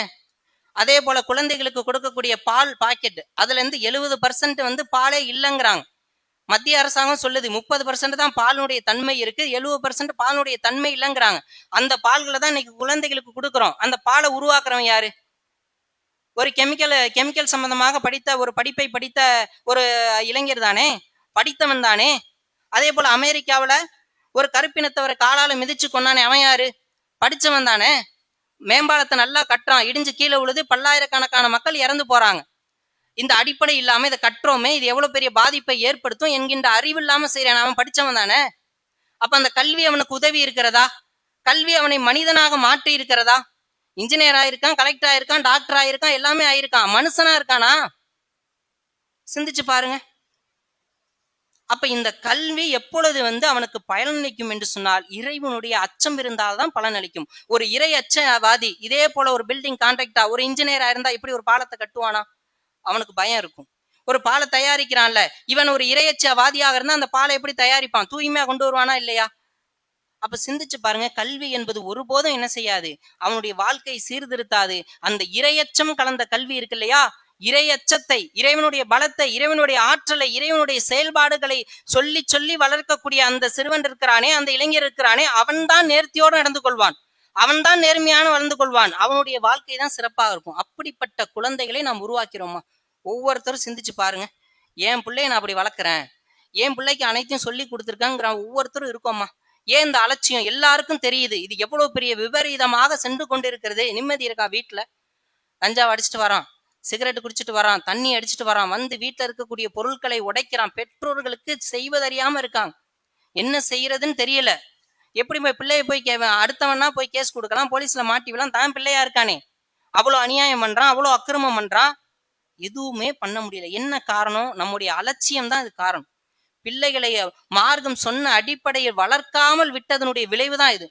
அதே போல குழந்தைகளுக்கு கொடுக்கக்கூடிய பால் பாக்கெட், அதுல இருந்து 70% பாலே இல்லைங்கிறாங்க. மத்திய அரசாங்கம் சொல்லுது 30% தான் பாலுடைய தன்மை இருக்கு, 70% பாலுடைய தன்மை இல்லைங்கிறாங்க. அந்த பால்களை தான் இன்னைக்கு குழந்தைகளுக்கு கொடுக்குறோம். அந்த பாலை உருவாக்குறவன் யாரு? ஒரு கெமிக்கல் சம்பந்தமாக படித்த ஒரு படிப்பை படித்த ஒரு இளைஞர் தானே, படித்தவன் தானே. அதே போல அமெரிக்காவுல ஒரு கருப்பினத்தவரை காலால மிதிச்சு கொண்டானே, அவன் யாரு? படிச்சவன் தானே. மேம்பாலத்தை நல்லா கட்டுறான், இடிஞ்சு கீழே விழுது, பல்லாயிரக்கணக்கான மக்கள் இறந்து போறாங்க. இந்த அடிப்படை இல்லாம இதை கட்டுறோமே, இது எவ்வளவு பெரிய பாதிப்பை ஏற்படுத்தும் என்கின்ற அறிவு இல்லாம செய்யறான். அவன் படிச்சவன் தானே. அப்ப அந்த கல்வி அவனுக்கு உதவி இருக்கிறதா? கல்வி அவனை மனிதனாக மாற்றி இருக்கிறதா? இன்ஜினியர் ஆயிருக்கான், கலெக்டர் ஆயிருக்கான், டாக்டர் ஆயிருக்கான், எல்லாமே ஆயிருக்கான். மனுஷனா இருக்கானா? சிந்திச்சு பாருங்க. அப்ப இந்த கல்வி எப்பொழுது அவனுக்கு பலனளிக்கும் என்று சொன்னால், இறைவனுடைய அச்சம் இருந்தால்தான் பலனளிக்கும். ஒரு இறை அச்சவாதி இதே போல ஒரு பில்டிங் கான்ட்ராக்டா, ஒரு இன்ஜினியரா இருந்தா இப்படி ஒரு பாலத்தை கட்டுவானா? அவனுக்கு பயம் இருக்கும். ஒரு பாலை தயாரிக்கிறான்ல, இவன் ஒரு இறையச்சவாதியாக இருந்தா அந்த பாலை எப்படி தயாரிப்பான்? தூய்மையா கொண்டு வருவானா இல்லையா? அப்ப சிந்திச்சு பாருங்க. கல்வி என்பது ஒருபோதும் என்ன செய்யாது, அவனுடைய வாழ்க்கை சீர்திருத்தாது. அந்த இரையச்சம் கலந்த கல்வி இருக்கு இல்லையா, இறையச்சத்தை, இறைவனுடைய பலத்தை, இறைவனுடைய ஆற்றலை, இறைவனுடைய செயல்பாடுகளை சொல்லி சொல்லி வளர்க்கக்கூடிய அந்த சிறுவன் இருக்கிறானே, அந்த இளைஞர் இருக்கிறானே, அவன்தான் நேர்த்தியோடு நடந்து கொள்வான், அவன்தான் நேர்மையான வளர்ந்து கொள்வான், அவனுடைய வாழ்க்கை தான் சிறப்பாக இருக்கும். அப்படிப்பட்ட குழந்தைகளை நாம் உருவாக்கிறோமா? ஒவ்வொருத்தரும் சிந்திச்சு பாருங்க. என் பிள்ளைய நான் அப்படி வளர்க்குறேன், என் பிள்ளைக்கு அனைத்தையும் சொல்லி கொடுத்துருக்காங்கிற ஒவ்வொருத்தரும் இருக்கோமா? ஏன் இந்த அலட்சியம்? எல்லாருக்கும் தெரியுது இது எவ்வளவு பெரிய விபரீதமாக சென்று கொண்டிருக்கிறது. நிம்மதி இருக்கா வீட்டுல? கஞ்சாவை அடிச்சுட்டு வரான், சிகரெட் குடிச்சிட்டு வரான், தண்ணி அடிச்சுட்டு வரான், வீட்டுல இருக்கக்கூடிய பொருட்களை உடைக்கிறான். பெற்றோர்களுக்கு செய்வதறியாம இருக்காங்க, என்ன செய்யறதுன்னு தெரியல. எப்படி போய் பிள்ளைய போய் அடுத்தவனா போய் கேஸ் கொடுக்கலாம், போலீஸ்ல மாட்டி விடலாம், தான் பிள்ளையா இருக்கானே. அவ்வளவு அநியாயம் பண்றான், அவ்வளவு அக்கிரமம் பண்றான், எதுவுமே பண்ண முடியல. என்ன காரணம்? நம்முடைய அலட்சியம் தான் இது காரணம். பிள்ளைகளை மார்க்கம் சொன்ன அடிப்படையில் வளர்க்காமல் விட்டதனுடைய விளைவுதான் இது.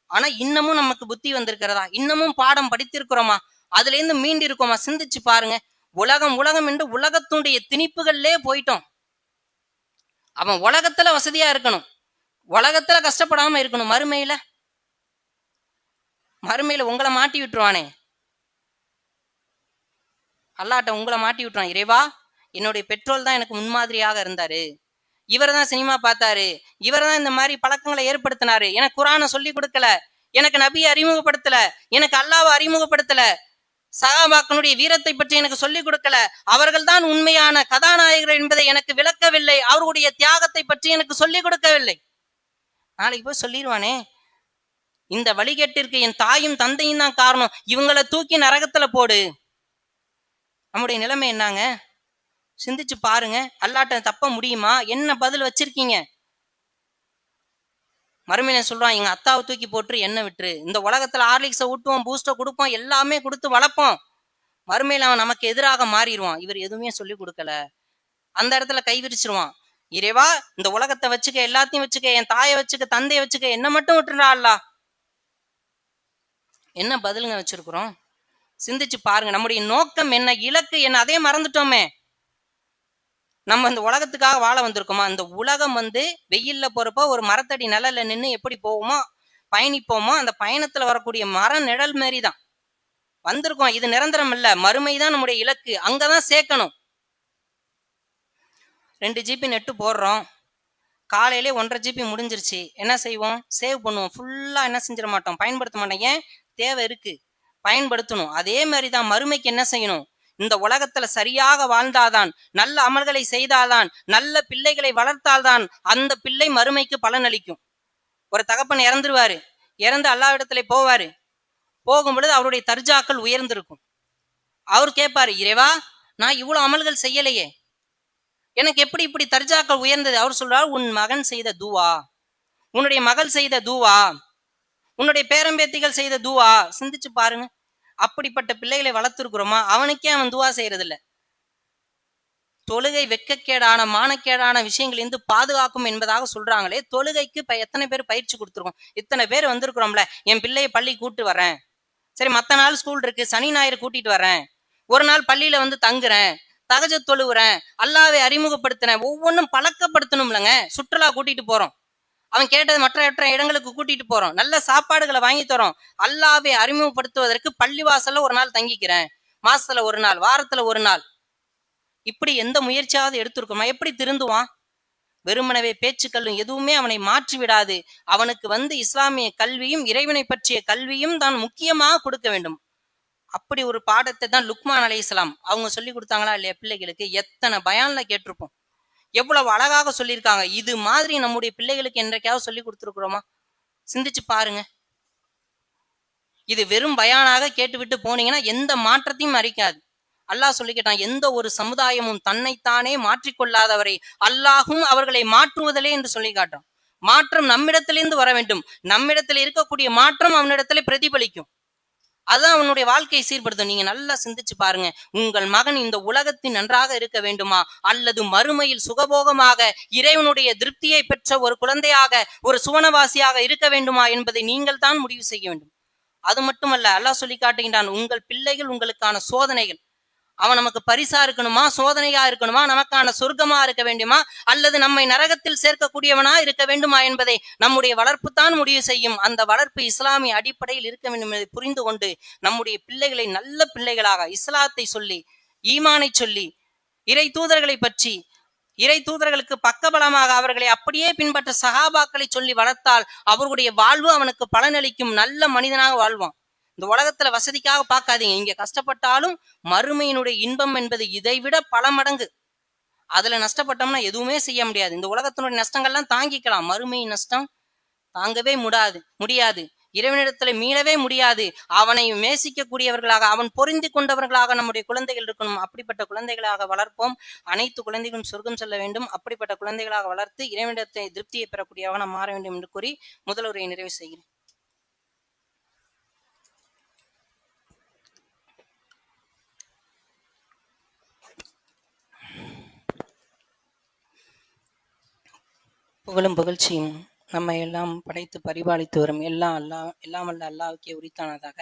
ஆனா இன்னமும் நமக்கு புத்தி வந்திருக்கிறதா? இன்னமும் பாடம் படித்திருக்கிறோமா? அதுல இருந்து மீண்டு இருக்கோமா? சிந்திச்சு பாருங்க. உலகம் உலகம் என்று உலகத்துடைய திணிப்புகள்லே போயிட்டோம். அவன் உலகத்துல வசதியா இருக்கணும், உலகத்துல கஷ்டப்படாம இருக்கணும், மறுமையில உங்களை மாட்டி விட்டுருவானே. அல்லாட்ட உங்களை மாட்டி விட்டுருவான். இறைவா, என்னுடைய பெற்றோர் தான் எனக்கு முன்மாதிரியாக இருந்தாரு, இவர் தான் சினிமா பார்த்தாரு, இவர் தான் இந்த மாதிரி பழக்கங்களை ஏற்படுத்தினாரு, எனக்கு குரானை சொல்லி கொடுக்கல, எனக்கு நபியை அறிமுகப்படுத்தல, எனக்கு அல்லாவை அறிமுகப்படுத்தல, சஹாபாக்களுடைய வீரத்தை பற்றி எனக்கு சொல்லிக் கொடுக்கல, அவர்கள் தான் உண்மையான கதாநாயகர்கள் என்பதை எனக்கு விளக்கவில்லை, அவருடைய தியாகத்தை பற்றி எனக்கு சொல்லிக் கொடுக்கவில்லை. நாளைக்கு போய் சொல்லிடுவானே, இந்த வழிகேட்டிற்கு என் தாயும் தந்தையும் தான் காரணம், இவங்களை தூக்கி நரகத்துல போடு. நம்முடைய நிலைமை என்னங்க? சிந்திச்சு பாருங்க. அல்லாட்ட தப்ப முடியுமா? என்ன பதில் வச்சிருக்கீங்க? மறுமையில சொல்றான், எங்க அத்தாவை தூக்கி போட்டு என்ன விட்டுரு, இந்த உலகத்துல ஹார்லிக்ஸை ஊட்டுவோம், பூஸ்டை கொடுப்போம், எல்லாமே கொடுத்து வளர்ப்போம், மறுமையில அவன் நமக்கு எதிராக மாறிடுவான். இவர் எதுவுமே சொல்லி கொடுக்கல, அந்த இடத்துல கை விரிச்சிருவான். இறைவா, இந்த உலகத்தை வச்சுக்க, எல்லாத்தையும் வச்சுக்க, என் தாயை வச்சுக்க, தந்தையை வச்சுக்க, என்ன மட்டும் விட்டுறா அல்லா. என்ன பதிலுங்க வச்சிருக்கிறோம்? சிந்திச்சு பாருங்க. நம்முடைய நோக்கம் என்ன, இலக்கு என்ன, அதே மறந்துட்டோமே. நம்ம இந்த உலகத்துக்காக வாழ வந்திருக்கோமா? இந்த உலகம் வெயில்ல போறப்போ ஒரு மரத்தடி நிழல்ல நின்று எப்படி போவோமோ, பயணிப்போமோ, அந்த பயணத்துல வரக்கூடிய மர நிழல் மாரிதான் வந்திருக்கோம். இது நிரந்தரம் இல்ல, மறுமைதான் நம்முடைய இலக்கு, அங்கதான் சேர்க்கணும். 2 GB நெட்டு போடுறோம், காலையிலே 1.5 GB முடிஞ்சிருச்சு, என்ன செய்வோம்? சேவ் பண்ணுவோம். ஃபுல்லா என்ன செஞ்சிட மாட்டோம், பயன்படுத்த மாட்டோம். ஏன்? தேவை இருக்கு, பயன்படுத்தணும். அதே மாதிரிதான் மறுமைக்கு என்ன செய்யணும்? இந்த உலகத்துல சரியாக வாழ்ந்தாதான், நல்ல அமல்களை செய்தால்தான், நல்ல பிள்ளைகளை வளர்த்தால்தான் அந்த பிள்ளை மறுமைக்கு பலன் அளிக்கும். ஒரு தகப்பன் இறந்துருவாரு, இறந்து அல்லாஹ்விடத்துல போவாரு, போகும் பொழுது அவருடைய தர்ஜாக்கள் உயர்ந்திருக்கும். அவர் கேட்பாரு, இறைவா, நான் இவ்வளவு அமல்கள் செய்யலையே, எனக்கு எப்படி இப்படி தர்ஜாக்கள் உயர்ந்தது? அவர் சொல்றாரு, உன் மகன் செய்த துவா, உன்னுடைய மகள் செய்த துவா, உன்னுடைய பேரம்பேத்திகள் செய்த துவா. சிந்திச்சு பாருங்க. அப்படிப்பட்ட பிள்ளைகளை வளர்த்துருக்குறோமா? அவனுக்கே அவன் துவா செய்யறது இல்ல. தொழுகை வெட்கக்கேடான மானக்கேடான விஷயங்கள் பாதுகாக்கும் என்பதாக சொல்றாங்களே, தொழுகைக்கு எத்தனை பேர் பயிற்சி கொடுத்துருக்கோம்? இத்தனை பேர் வந்திருக்கிறோம்ல, என் பிள்ளையை பள்ளி கூட்டு வரேன், சரி மத்த நாள் ஸ்கூல் இருக்கு, சனி ஞாயிறு கூட்டிட்டு வரேன், ஒரு நாள் பள்ளியில தங்குறேன், தகஜத் தொழுவுறேன், அல்லாவை அறிமுகப்படுத்துறேன், ஒவ்வொன்றும் பழக்கப்படுத்தணும்லங்க. சுற்றுலா கூட்டிட்டு போறோம், அவன் கேட்டது மற்ற இடங்களுக்கு கூட்டிட்டு போறோம், நல்ல சாப்பாடுகளை வாங்கி தரோம், அல்லாவை அறிமுகப்படுத்துவதற்கு பள்ளிவாசல்ல ஒரு நாள் தங்கிக்கிறேன், மாசத்துல ஒரு நாள், வாரத்துல ஒரு நாள், இப்படி எந்த முயற்சியாவது எடுத்திருக்கோமா? எப்படி திருந்துவான்? வெறுமனவே பேச்சுக்களும் எதுவுமே அவனை மாற்றி விடாது. அவனுக்கு இஸ்லாமிய கல்வியும் இறைவனை பற்றிய கல்வியும் தான் முக்கியமாக கொடுக்க வேண்டும். அப்படி ஒரு பாடத்தை தான் லுக்மான் அலைஹிஸ்ஸலாம் அவங்க சொல்லி கொடுத்தாங்களா இல்லையா பிள்ளைகளுக்கு? எத்தனை பயான்ல கேட்டிருப்போம். எவ்வளவு அழகாக சொல்லியிருக்காங்க. இது மாதிரி நம்முடைய பிள்ளைகளுக்கு என்றைக்காவது சொல்லி கொடுத்துருக்குறோமா? சிந்திச்சு பாருங்க. இது வெறும் பயானாக கேட்டுவிட்டு போனீங்கன்னா எந்த மாற்றத்தையும் அறிக்காது. அல்லாஹ் சொல்லிக்கிட்டான், எந்த ஒரு சமுதாயமும் தன்னைத்தானே மாற்றிக்கொள்ளாதவரை அல்லாஹும் அவர்களை மாற்றுவதில்லை என்று சொல்லி காட்டுறான். மாற்றம் நம்மிடத்திலிருந்து வர வேண்டும். நம்மிடத்தில் இருக்கக்கூடிய மாற்றம் அவனிடத்திலே பிரதிபலிக்கும். அதான் அவனுடைய வாழ்க்கையை சீர்படுத்தும். நீங்க நல்லா சிந்திச்சு பாருங்க. உங்கள் மகன் இந்த உலகத்தின் நன்றாக இருக்க வேண்டுமா, அல்லது மறுமையில் சுகபோகமாக இறைவனுடைய திருப்தியை பெற்ற ஒரு குழந்தையாக, ஒரு சுவனவாசியாக இருக்க வேண்டுமா என்பதை நீங்கள் தான் முடிவு செய்ய வேண்டும். அது மட்டுமல்ல, அல்லாஹ் சொல்லி காட்டுகின்றான், உங்கள் பிள்ளைகள் உங்களுக்கான சோதனைகள். அவன் நமக்கு பரிசா இருக்கணுமா, சோதனையா இருக்கணுமா, நமக்கான சொர்க்கமா இருக்க வேண்டுமா, அல்லது நம்மை நரகத்தில் சேர்க்கக்கூடியவனா இருக்க வேண்டுமா என்பதை நம்முடைய வளர்ப்பு தான் முடிவு செய்யும். அந்த வளர்ப்பு இஸ்லாமிய அடிப்படையில் இருக்க வேண்டும் என்பதை புரிந்து கொண்டு நம்முடைய பிள்ளைகளை நல்ல பிள்ளைகளாக இஸ்லாத்தை சொல்லி, ஈமானை சொல்லி, இறை தூதர்களை பற்றி, இறை தூதர்களுக்கு பக்கபலமாக அவர்களை அப்படியே பின்பற்ற சகாபாக்களை சொல்லி வளர்த்தால் அவர்களுடைய வாழ்வு அவனுக்கு பலனளிக்கும். நல்ல மனிதனாக வாழ்வான். இந்த உலகத்துல வசதிக்காக பார்க்காதீங்க. இங்க கஷ்டப்பட்டாலும் மறுமையினுடைய இன்பம் என்பது இதைவிட பல மடங்கு. அதுல நஷ்டப்பட்டோம்னா எதுவுமே செய்ய முடியாது. இந்த உலகத்தினுடைய நஷ்டங்கள்லாம் தாங்கிக்கலாம். மறுமையின் நஷ்டம் தாங்கவே முடியாது. இறைவனிடத்துல மீளவே முடியாது. அவனை நேசிக்கக்கூடியவர்களாக, அவன் பொருந்தி கொண்டவர்களாக நம்முடைய குழந்தைகள் இருக்கணும். அப்படிப்பட்ட குழந்தைகளாக வளர்ப்போம். அனைத்து குழந்தைகளும் சொர்க்கம் செல்ல வேண்டும். அப்படிப்பட்ட குழந்தைகளாக வளர்த்து இறைவனிடத்தை திருப்தியை பெறக்கூடியவனாக நாம் மாற வேண்டும் என்று கூறி முதல் உரையை நிறைவு செய்கிறேன். புகழும் புகழ்ச்சியும் நம்மை எல்லாம் படைத்து பரிபாலித்து வரும் எல்லாம் அல்ல அல்லாஹ்வுக்கே உரித்தானதாக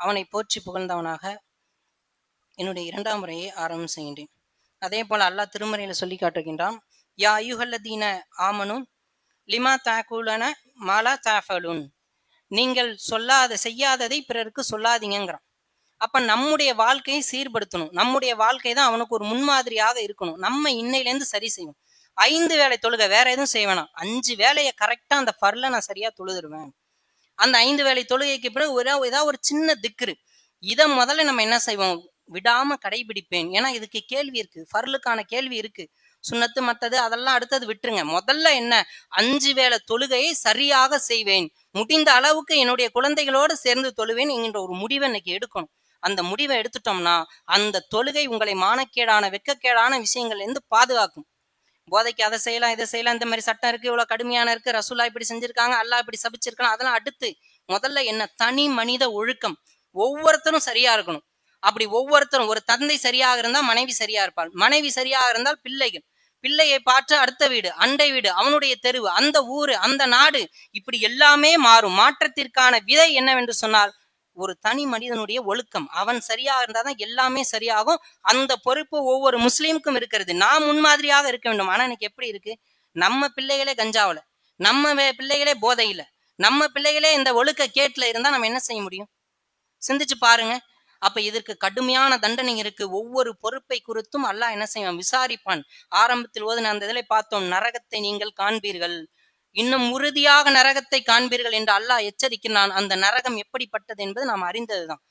அவனை போற்றி புகழ்ந்தவனாக என்னுடைய இரண்டாம் முறையை ஆரம்பம் செய்கின்றேன். அதே போல அல்லாஹ் திருமறையில சொல்லி காட்டுகின்றான், யா அய்யுஹல்லதீன ஆமனு லிமா தாக்குலன மாலா தாஃபலுன், நீங்கள் செய்யாததை பிறருக்கு சொல்லாதீங்கிறான். அப்ப நம்முடைய வாழ்க்கையை சீர்படுத்தணும். நம்முடைய வாழ்க்கை தான் அவனுக்கு ஒரு முன்மாதிரியாக இருக்கணும். நம்ம இன்னையிலேருந்து சரி செய்வோம். 5 வேளை தொழுகை, வேற எதுவும் செய்ய வேணாம். 5 வேளையை கரெக்டா அந்த ஃபர்ல நான் சரியா தொழுதுருவேன். அந்த 5 வேளை தொழுகைக்கு பிறகு ஏதாவது ஒரு சின்ன திக்ரு, இதை முதல்ல நம்ம என்ன செய்வோம், விடாம கடைபிடிப்பேன். ஏன்னா இதுக்கு கேள்வி இருக்கு, ஃபர்லுக்கான கேள்வி இருக்கு. சுன்னத்து மத்தது அதெல்லாம் அடுத்தது விட்டுருங்க. முதல்ல என்ன, 5 வேளை தொழுகையை சரியாக செய்வேன். முடிந்த அளவுக்கு என்னுடைய குழந்தைகளோடு சேர்ந்து தொழுவேன் என்கின்ற ஒரு முடிவை இன்னைக்கு எடுக்கணும். அந்த முடிவை எடுத்துட்டோம்னா அந்த தொழுகை உங்களை மானக்கேடான வெட்கக்கேடான விஷயங்கள்ல இருந்து பாதுகாக்கும். போதைக்கு அதை செய்யலாம் இதை செய்யலாம், இந்த மாதிரி சட்டம் இருக்கு, இவ்வளவு கடுமையான இருக்கு, ரசூலா இப்படி செஞ்சிருக்காங்க, அல்லாஹ் இப்படி சபிச்சிருக்காங்க, அதெல்லாம் அடுத்து முதல்ல என்ன, தனி மனித ஒழுக்கம். ஒவ்வொருத்தரும் சரியா இருக்கணும். அப்படி ஒவ்வொருத்தரும், ஒரு தந்தை சரியாக இருந்தால் மனைவி சரியா இருப்பாள், மனைவி சரியாக இருந்தால் பிள்ளைகள், பிள்ளையை பார்த்து அடுத்த வீடு, அண்டை வீடு, அவனுடைய தெருவு, அந்த ஊரு, அந்த நாடு, இப்படி எல்லாமே மாறும். மாற்றத்திற்கான விதை என்னவென்று சொன்னால் ஒரு தனி மனிதனுடைய ஒழுக்கம். அவன் சரியாக இருந்தாதான் எல்லாமே சரியாகும். அந்த பொறுப்பு ஒவ்வொரு முஸ்லீமுக்கும் இருக்கிறது. நாம் முன்மாதிரியாக இருக்க வேண்டும். ஆனா இன்னைக்கு எப்படி இருக்கு, நம்ம பிள்ளைகளே கஞ்சாவல, நம்ம பிள்ளைகளே போதையில, நம்ம பிள்ளைகளே இந்த ஒழுக்க கேட்டுல இருந்தா நம்ம என்ன செய்ய முடியும்? சிந்திச்சு பாருங்க. அப்ப இதற்கு கடுமையான தண்டனை இருக்கு. ஒவ்வொரு பொறுப்பை குறித்தும் அல்லாஹ் என்ன செய்வான், விசாரிப்பான். ஆரம்பத்தில் ஓதுன அந்த இதிலே பார்த்தோம், நரகத்தை நீங்கள் காண்பீர்கள், இன்னும் உறுதியாக நரகத்தை காண்பீர்கள் என்று அல்லாஹ் எச்சரிக்கிறான். அந்த நரகம் எப்படிப்பட்டது என்பது நாம் அறிந்ததுதான்.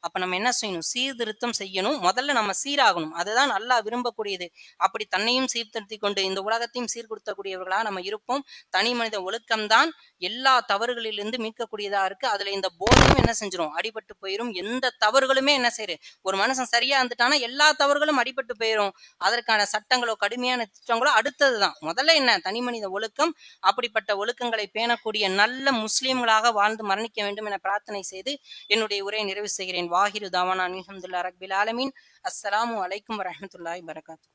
அப்ப நம்ம என்ன செய்யணும், சீர்திருத்தம் செய்யணும். முதல்ல நம்ம சீராகணும். அதுதான் அல்லாஹ் விரும்பக்கூடியது. அப்படி தன்னையும் சீர்திருத்தி கொண்டு இந்த உலகத்தையும் சீர்குடுத்தக்கூடியவர்களாக நம்ம இருப்போம். தனி மனித ஒழுக்கம்தான் எல்லா தவறுகளிலிருந்து மீட்கக்கூடியதா இருக்கு. அதுல இந்த போதையும் என்ன செஞ்சிடும், அடிபட்டு போயிடும். எந்த தவறுகளுமே என்ன செய்யுது, ஒரு மனுஷன் சரியா இருந்துட்டானா எல்லா தவறுகளும் அடிபட்டு போயிடும். அதற்கான சட்டங்களோ கடுமையான திட்டங்களோ அடுத்ததுதான். முதல்ல என்ன, தனி மனித ஒழுக்கம். அப்படிப்பட்ட ஒழுக்கங்களை பேணக்கூடிய நல்ல முஸ்லீம்களாக வாழ்ந்து மரணிக்க வேண்டும் என பிரார்த்தனை செய்து என்னுடைய உரையை நிறைவு செய்கிறேன். வாஹிரு தாவானா அல்ஹம்துலில்லாஹி ரப்பில் ஆலமீன். அஸ்ஸலாமு அலைக்கும் வரஹ்மத்துல்லாஹி வபரகாத்துஹு.